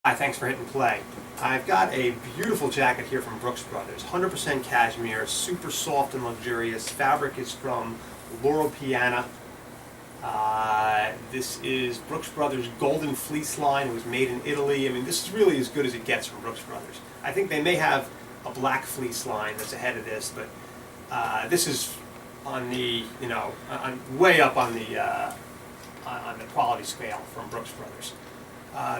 Hi, thanks for hitting play. I've got a beautiful jacket here from Brooks Brothers, 100% cashmere, super soft and luxurious. Fabric is from Lora, Piana. This is Brooks Brothers Golden Fleece line. It was made in Italy. I mean, this is really as good as it gets from Brooks Brothers. I think they may have a black fleece line that's ahead of this, but this is on the, way up on the quality scale from Brooks Brothers.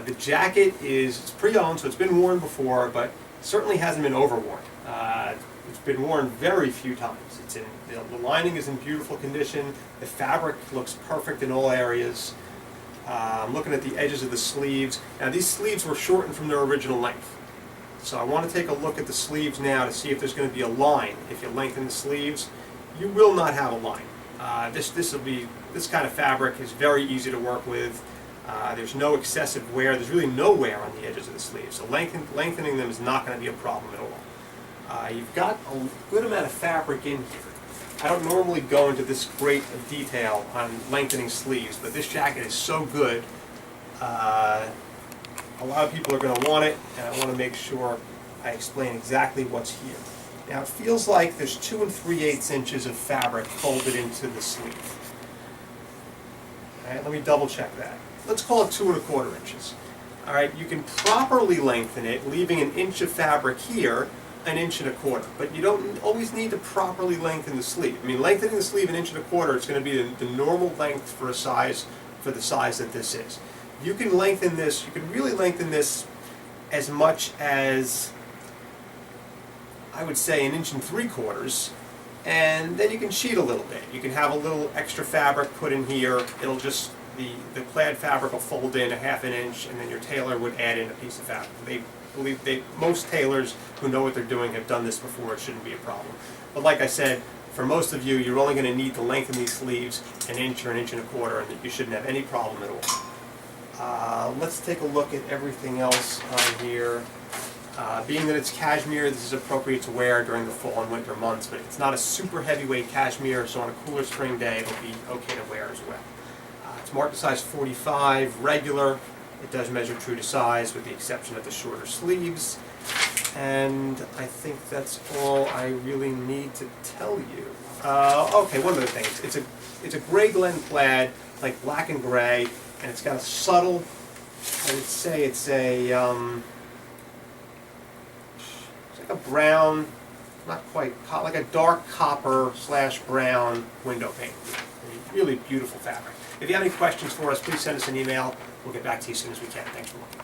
The jacket it's pre-owned, so it's been worn before, but certainly hasn't been overworn. It's been worn very few times. The lining is in beautiful condition. The fabric looks perfect in all areas. I'm looking at the edges of the sleeves. Now these sleeves were shortened from their original length. So I want to take a look at the sleeves now to see if there's going to be a line. If you lengthen the sleeves, you will not have a line. This kind of fabric is very easy to work with. There's no excessive wear. There's really no wear on the edges of the sleeves. So lengthening them is not going to be a problem at all. You've got a good amount of fabric in here. I don't normally go into this great of detail on lengthening sleeves, but this jacket is so good. A lot of people are going to want it, and I want to make sure I explain exactly what's here. Now it feels like there's 2 3/8 inches of fabric folded into the sleeve. All right, let me double check that. Let's call it 2 1/4 inches. All right, you can properly lengthen it, leaving an inch of fabric here, 1 1/4 inches. But you don't always need to properly lengthen the sleeve. I mean, lengthening the sleeve 1 1/4 inches, it's going to be the normal length for the size that this is. You can lengthen this. You can really lengthen this as much as, I would say, 1 3/4 inches. And then you can cheat a little bit. You can have a little extra fabric put in here. It'll just, the plaid fabric will fold in 1/2 inch, and then your tailor would add in a piece of fabric. Most tailors who know what they're doing have done this before. It shouldn't be a problem. But like I said, for most of you, you're only going to need to lengthen these sleeves 1 inch or 1 1/4 inches, and you shouldn't have any problem at all. Let's take a look at everything else on here. Being that it's cashmere, this is appropriate to wear during the fall and winter months, but it's not a super heavyweight cashmere, so on a cooler spring day it'll be okay to wear as well. It's marked to size 45, regular. It does measure true to size with the exception of the shorter sleeves. And I think that's all I really need to tell you. Okay, one other thing. It's a gray blend plaid, like black and gray, and it's got a subtle, I would say it's like a brown, not quite, like a dark copper / brown window pane. Really beautiful fabric. If you have any questions for us, please send us an email. We'll get back to you as soon as we can. Thanks for looking.